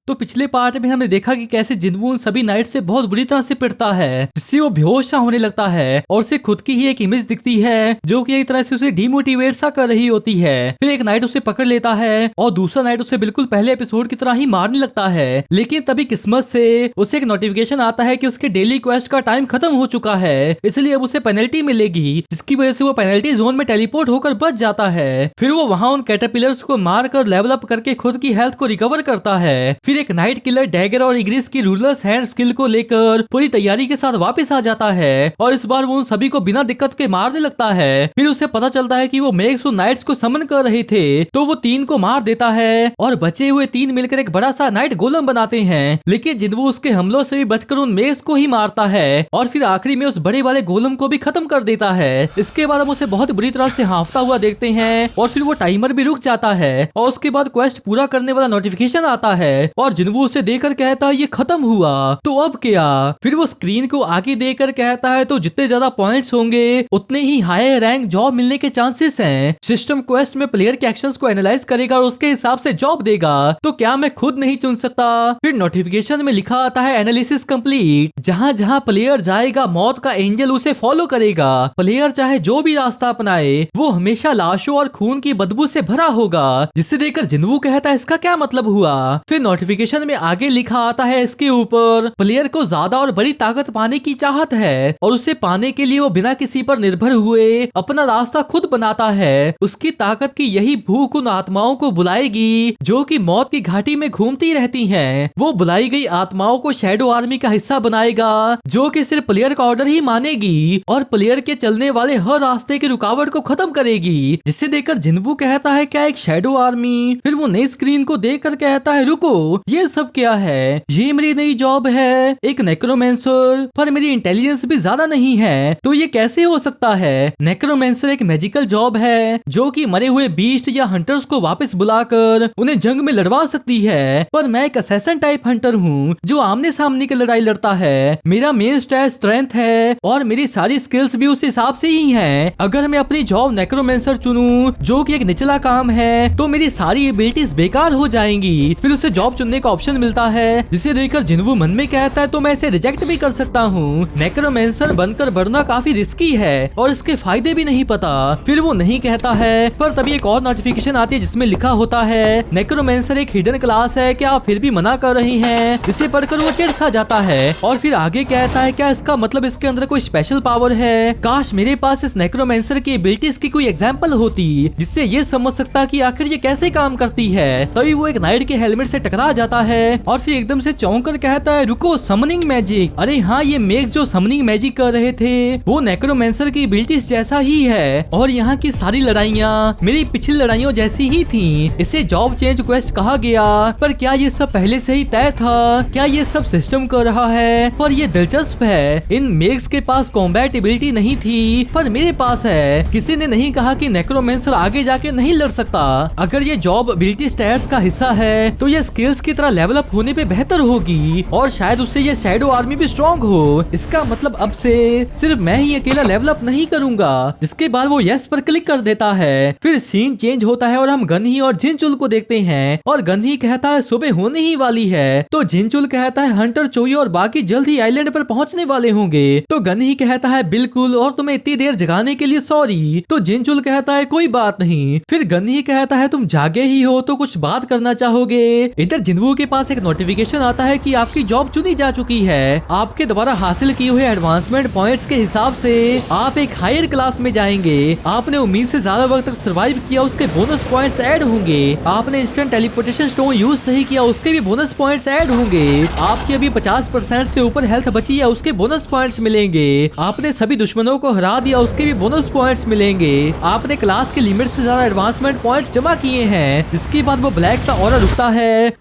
तो पिछले पार्ट में हमने देखा कि कैसे जिन्वू उन सभी नाइट से बहुत बुरी तरह से पिटता है, जिससे वो बेहोश सा होने लगता है और उसे खुद की ही एक इमेज दिखती है जो कि एक तरह से उसे डीमोटिवेट सा कर रही होती है। फिर एक नाइट उसे पकड़ लेता है और दूसरा नाइट उसे बिल्कुल पहले एपिसोड की तरह ही मारने लगता है। लेकिन तभी किस्मत से उसे एक नोटिफिकेशन आता है कि उसके डेली क्वेस्ट का टाइम खत्म हो चुका है, इसलिए अब उसे पेनल्टी मिलेगी, जिसकी वजह से वो पेनल्टी जोन में टेलीपोर्ट होकर बच जाता है। फिर वो वहां उन कैटरपिलर्स को मार कर लेवल अप करके खुद की हेल्थ को रिकवर करता है। फिर एक नाइट किलर डैगर और इग्रिस की रूलर्स हैंड स्किल को लेकर पूरी तैयारी के साथ वापस आ जाता है और इस बार वो उन सभी को बिना दिक्कत के मारने लगता है। फिर उसे पता चलता है कि वो मेग्स और नाइट्स को समन कर रहे थे, तो वो 3 को मार देता है और बचे हुए 3 मिलकर एक बड़ा सा नाइट गोलम बनाते हैं। लेकिन जिन्वू उसके हमलों से भी बचकर उन मेग्स को ही मारता है और फिर आखिरी में उस बड़े वाले गोलम को भी खत्म कर देता है। इसके बाद हम उसे बहुत बुरी तरह से हांफता हुआ देखते हैं और फिर वो टाइमर भी रुक जाता है और उसके बाद क्वेस्ट पूरा करने वाला नोटिफिकेशन आता है और जिन्वू उसे देखकर कहता है ये खत्म हुआ, तो अब क्या? फिर वो स्क्रीन को आगे देखकर कहता है तो जितने ज्यादा पॉइंट्स होंगे उतने ही हायर रैंक जॉब मिलने के चांसेस हैं। सिस्टम क्वेस्ट में प्लेयर के एक्शंस को एनालाइज करेगा और उसके हिसाब से जॉब देगा, तो क्या मैं खुद नहीं चुन सकता? फिर नोटिफिकेशन में लिखा आता है एनालिसिस कंप्लीट। जहां जहां प्लेयर जाएगा मौत का एंजल उसे फॉलो करेगा। प्लेयर चाहे जो भी रास्ता अपनाए वो हमेशा लाशों और खून की बदबू से भरा होगा, जिसे देखकर जिन्वू कहता है इसका क्या मतलब हुआ? फिर नोटिफिकेशन में आगे लिखा आता है इसके ऊपर प्लेयर को ज्यादा और बड़ी ताकत पाने की चाहत है और उसे पाने के लिए वो बिना किसी पर निर्भर हुए अपना रास्ता खुद बनाता है। उसकी ताकत की यही भूख उन आत्माओं को बुलाएगी जो कि मौत की घाटी में घूमती रहती हैं। वो बुलाई गई आत्माओं को शैडो आर्मी का हिस्सा बनाएगा जो कि सिर्फ प्लेयर का ऑर्डर ही मानेगी और प्लेयर के चलने वाले हर रास्ते की रुकावट को खत्म करेगी, जिसे देखकर जिन्वू कहता है क्या एक शैडो आर्मी? फिर वो नई स्क्रीन को देखकर कहता है रुको, ये सब क्या है? ये मेरी नई जॉब है, एक नेक्रोमेंसर, पर मेरी इंटेलिजेंस भी ज्यादा नहीं है, तो ये कैसे हो सकता है? नेक्रोमेंसर एक मैजिकल जॉब है जो कि मरे हुए बीस्ट या हंटर्स को वापस बुलाकर उन्हें जंग में लड़वा सकती है, पर मैं एक असैसन टाइप हंटर हूँ जो आमने सामने की लड़ाई लड़ता है। मेरा मेन स्टैट स्ट्रेंथ है और मेरी सारी स्किल्स भी उस हिसाब से ही हैं। अगर मैं अपनी जॉब नेक्रोमेंसर चुनूं जो कि एक निचला काम है तो मेरी सारी एबिलिटीज बेकार हो जाएंगी। फिर उसे जॉब चुनने का ऑप्शन मिलता है, जिसे देखकर जिन्वू मन में कहता है तो मैं इसे रिजेक्ट भी कर सकता हूँ। नेक्रोमेंसर बनकर बढ़ना काफी रिस्की है और इसके फायदे भी नहीं पता। फिर वो नहीं कहता है, पर तभी एक और नोटिफिकेशन आती है जिसमें लिखा होता है नेक्रोमेंसर एक हिडन क्लास है, क्या आप फिर भी मना कर रही हैं? जिसे पढ़कर वो चिढ़ सा जाता है और फिर आगे कहता है क्या इसका मतलब इसके अंदर कोई स्पेशल पावर है? काश मेरे पास इस नेक्रोमेंसर की एबिलिटीज की कोई एग्जांपल होती जिससे ये समझ सकता कि आखिर ये कैसे काम करती है। तभी वो एक नाइट के हेलमेट से टकरा जाता है और फिर एकदम से चौंक कर कहता है रुको, समनिंग मैजिक? अरे हाँ, ये मेग्स जो समनिंग मैजिक कर रहे थे वो नेक्रोमेंसर की एबिलिटीज जैसा ही है और यहाँ की सारी लड़ाइयाँ मेरी पिछली लड़ाइयों जैसी ही थी। इसे जॉब चेंज क्वेस्ट कहा गया, पर क्या ये सब पहले से ही तय था? क्या ये सब सिस्टम कर रहा है? पर ये दिलचस्प है, इन मेग्स के पास कॉम्बैट एबिलिटी नहीं थी पर मेरे पास है। किसी ने नहीं कहा कि नेक्रोमेंसर आगे जाके नहीं लड़ सकता। अगर ये जॉब एबिलिटी स्टैट्स का हिस्सा है तो ये स्किल्स की तरह लेवल अप होने पे बेहतर होगी और शायद उससे ये शैडो आर्मी भी स्ट्रॉन्ग हो। इसका मतलब अब से सिर्फ मैं ही अकेला लेवल अप नहीं करूंगा। जिसके बाद वो यस पर क्लिक कर देता है। फिर सीन चेंज होता है और हम गनही और जिनचुल को देखते हैं और गनही कहता है सुबह होने ही वाली है, तो जिनचुल कहता है हंटर चोई और बाकी जल्द ही आइलैंड पर पहुंचने वाले होंगे। तो गनही कहता है बिल्कुल, और तुम्हें इतनी देर जगाने के लिए सॉरी। तो जिनचुल कहता है कोई बात नहीं। फिर गनही कहता है तुम जागे ही हो तो कुछ बात करना चाहोगे? इधर जिन्वू के पास एक नोटिफिकेशन आता है कि आपकी जॉब चुनी जा चुकी है। आपके द्वारा हासिल किए हुए एडवांसमेंट पॉइंट्स के हिसाब से आप एक हायर क्लास में जाएंगे। आपने उम्मीद से ज्यादा वक्त तक सर्वाइव किया, उसके बोनस पॉइंट्स ऐड होंगे। आपने इंस्टेंट टेलीपोर्टेशन स्टोन यूज नहीं किया, उसके भी बोनस पॉइंट्स ऐड होंगे। आपकी अभी 50% से ऊपर हेल्थ बची है, उसके बोनस पॉइंट्स मिलेंगे। आपने सभी दुश्मनों को हरा दिया, उसके भी बोनस पॉइंट्स मिलेंगे। आपने क्लास के लिमिट से ज्यादा एडवांसमेंट पॉइंट्स जमा किए हैं। जिसके बाद वो ब्लैक सा ऑरा रुकता है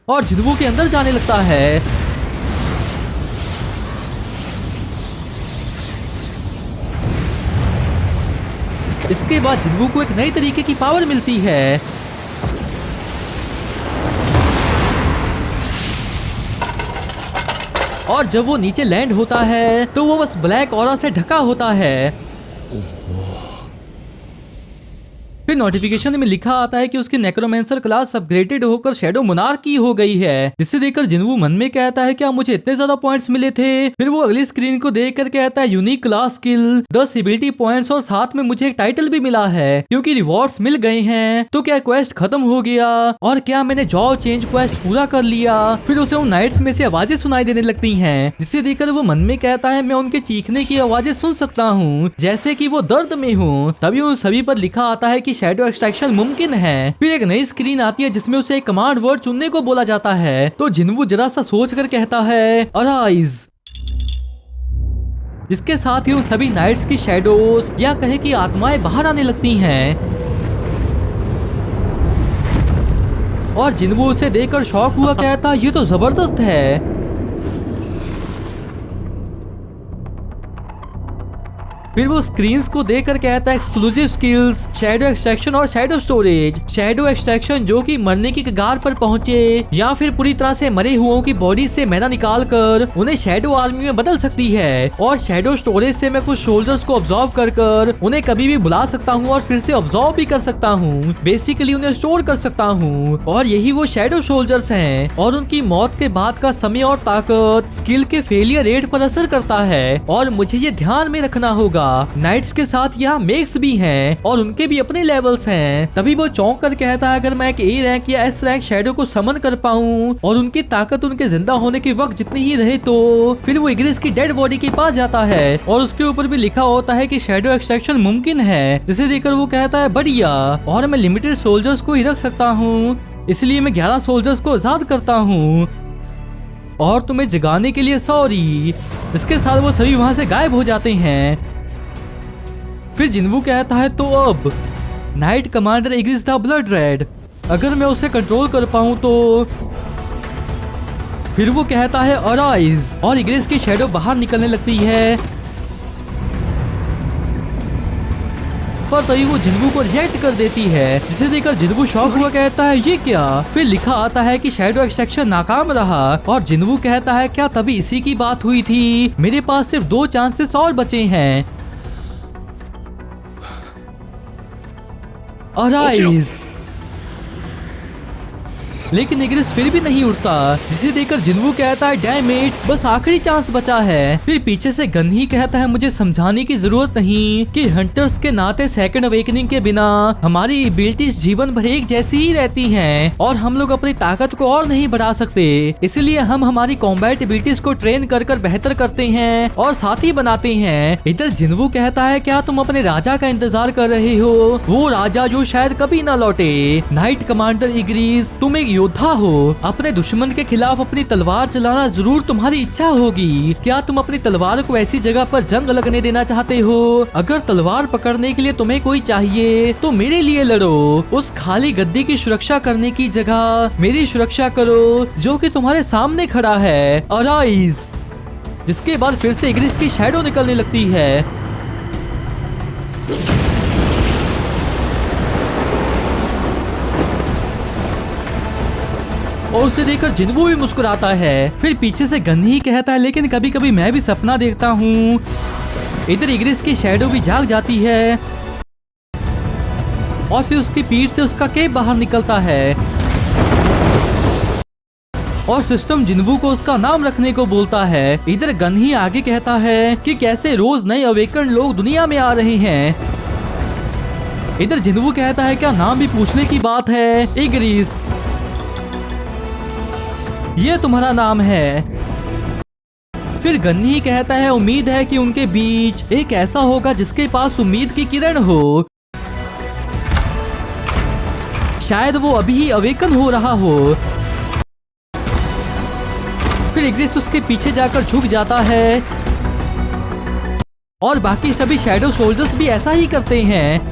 और जिन्वू के अंदर जाने लगता है। इसके बाद जिन्वू को एक नई तरीके की पावर मिलती है। और जब वो नीचे लैंड होता है तो वो बस ब्लैक ऑरा से ढका होता है। फिर नोटिफिकेशन में लिखा आता है कि उसकी नेक्रोमेंसर क्लास अपग्रेडेड होकर शैडो मोनार्की हो गई है, जिसे देखकर जिनवू मन में कहता है क्या मुझे इतने ज्यादा पॉइंट्स मिले थे। फिर वो अगली स्क्रीन को देखकर कहता है unique class skill, 10 ability points और साथ में मुझे एक टाइटल भी मिला है क्योंकि रिवॉर्ड्स मिल गए हैं। तो क्या क्वेस्ट खत्म हो गया और क्या मैंने जॉब चेंज क्वेस्ट पूरा कर लिया। फिर उसे उन नाइट्स में से आवाजें सुनाई देने लगती हैं, जिसे देखकर वो मन में कहता है मैं उनके चीखने की आवाजें सुन सकता हूँ जैसे कि वो दर्द में हूँ। तभी उन सभी पर लिखा आता है कि शैडो एक्सट्रैक्शन मुमकिन है। फिर एक नई स्क्रीन आती है जिसमें उसे एक कमांड वर्ड चुनने को बोला जाता है। तो जिनवू जरा सा सोच कर कहता है अराइज, जिसके साथ ही उन सभी नाइट्स की शैडोज या कहे कि आत्माएं बाहर आने लगती हैं और जिनवू उसे देखकर शॉक हुआ कहता ये तो जबरदस्त है। फिर वो स्क्रीन्स को देखकर कहता है एक्सक्लूसिव स्किल्स, शैडो एक्सट्रैक्शन और शैडो स्टोरेज। शैडो एक्सट्रैक्शन जो कि मरने की कगार पर पहुंचे या फिर पूरी तरह से मरे हुओं की बॉडी से मैदा निकाल कर उन्हें शैडो आर्मी में बदल सकती है। और शैडो स्टोरेज से मैं कुछ सोल्जर्स को ऑब्जॉर्व कर उन्हें कभी भी बुला सकता हूँ और फिर से ऑब्जॉर्व भी कर सकता हूँ, बेसिकली उन्हें स्टोर कर सकता हूँ। और यही वो शैडो सोल्जर्स हैं और उनकी मौत के बाद का समय और ताकत स्किल के फेलियर रेट पर असर करता है और मुझे ये ध्यान में रखना होगा। नाइट्स के साथ यहाँ मेक्स भी हैं और उनके भी अपने लेवल्स हैं। तभी वो चौंक कर कहता है अगर मैं एक ए रैंक या एस रैंक शैडो को समन कर पाऊँ और उनकी ताकत उनके जिंदा होने के वक्त जितनी ही रहे तो फिर वो इग्रिस की डेड बॉडी के पास जाता है और उसके ऊपर भी लिखा होता है कि शैडो एक्सट्रैक्शन मुमकिन है, जिसे देखकर वो कहता है बढ़िया, और मैं लिमिटेड सोल्जर्स को ही रख सकता हूँ, इसलिए मैं 11 सोल्जर्स को आजाद करता हूँ और तुम्हें जगाने के लिए सॉरी। इसके साथ वो सभी वहां से गायब हो जाते हैं। फिर जिनवू कहता है तो अब night commander Igris the blood red, अगर मैं उसे कंट्रोल कर पाऊं तो। फिर वो कहता है अराइज और इग्रिस की शैडो बाहर निकलने लगती है, पर तभी वो जिनवू को रिजेक्ट कर देती है, जिसे देखकर जिनवू शॉक हुआ कहता है ये क्या। फिर लिखा आता है कि शैडो एक्सट्रैक्शन नाकाम रहा और जिनवू कहता है क्या तभी इसी की बात हुई थी, मेरे पास सिर्फ 2 चांसेस और बचे हैं। अराइज, लेकिन इग्रिस फिर भी नहीं उठता, जिसे देखकर जिनवू कहता है डैम इट, बस आखिरी चांस बचा है। फिर पीछे से गन ही कहता है मुझे समझाने की जरूरत नहीं कि हंटर्स के नाते सेकंड अवेकनिंग के बिना हमारी एबिलिटीज जीवन भर एक जैसी ही रहती हैं और हम लोग अपनी ताकत को और नहीं बढ़ा सकते, इसलिए हम हमारी कॉम्बैट एबिलिटीज को ट्रेन कर कर बेहतर करते हैं और साथी बनाते हैं। इधर जिनवू कहता है क्या तुम अपने राजा का इंतजार कर रहे हो, वो राजा जो शायद कभी ना लौटे। नाइट कमांडर इग्रिस, तुम एक योद्धा हो, अपने दुश्मन के खिलाफ अपनी तलवार चलाना जरूर तुम्हारी इच्छा होगी। क्या तुम अपनी तलवार को ऐसी जगह पर जंग लगने देना चाहते हो? अगर तलवार पकड़ने के लिए तुम्हें कोई चाहिए तो मेरे लिए लड़ो, उस खाली गद्दी की सुरक्षा करने की जगह मेरी सुरक्षा करो जो कि तुम्हारे सामने खड़ा है। अराइज, जिसके बाद फिर से इग्रिस की शैडो निकलने लगती है और उसे देखकर जिनवू भी मुस्कुराता है। फिर पीछे से गन ही कहता है लेकिन कभी कभी मैं भी सपना देखता हूँ। इधर इग्रिस की शैडो भी जाग जाती है और फिर उसकी पीठ से उसका केप बाहर निकलता है और सिस्टम जिनवू को उसका नाम रखने को बोलता है। इधर गन ही आगे कहता है कि कैसे रोज नए अवेकन लोग दुनिया में आ रहे हैं। इधर जिनवू कहता है क्या नाम भी पूछने की बात है। इग्रिस, ये तुम्हारा नाम है। फिर गन्नी कहता है उम्मीद है कि उनके बीच एक ऐसा होगा जिसके पास उम्मीद की किरण हो, शायद वो अभी ही अवेकन हो रहा हो। फिर इग्रिस उसके पीछे जाकर झुक जाता है और बाकी सभी शैडो सोल्जर्स भी ऐसा ही करते हैं,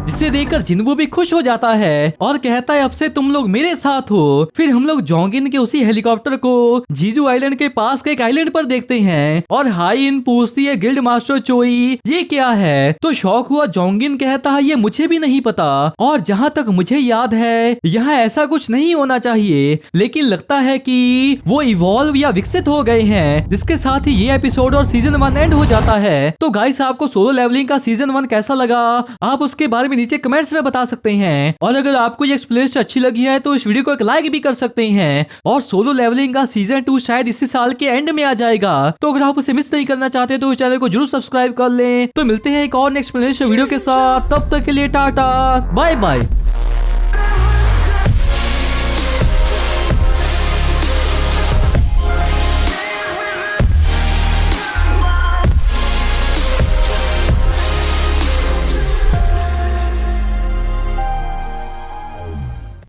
जिसे जिसे देखकर जिन्वू भी खुश हो जाता है और कहता है अब से तुम लोग मेरे साथ हो। फिर हम लोग जोंगिन के उसी हेलीकॉप्टर को जीजू आइलैंड के पास के एक आइलैंड पर देखते हैं और हाई इन पूछती है गिल्ड मास्टर चोई ये क्या है। तो शौक हुआ जोंगिन कहता है ये मुझे भी नहीं पता और जहाँ तक मुझे याद है यहाँ ऐसा कुछ नहीं होना चाहिए, लेकिन लगता है कि वो इवॉल्व या विकसित हो गए हैं। जिसके साथ ही ये एपिसोड और सीजन 1 एंड हो जाता है। तो गाइस आपको सोलो लेवलिंग का सीजन 1 कैसा लगा आप उसके बारे में नीचे कमेंट्स में बता सकते हैं और अगर आपको ये एक्सप्लेनेशन अच्छी लगी है तो इस वीडियो को एक लाइक भी कर सकते हैं। और सोलो लेवलिंग का सीजन 2 शायद इसी साल के एंड में आ जाएगा, तो अगर आप उसे मिस नहीं करना चाहते तो इस चैनल को जरूर सब्सक्राइब कर लें। तो मिलते हैं एक और एक्सप्लेनेशन वीडियो के साथ, तब तक के लिए टाटा बाय बाय।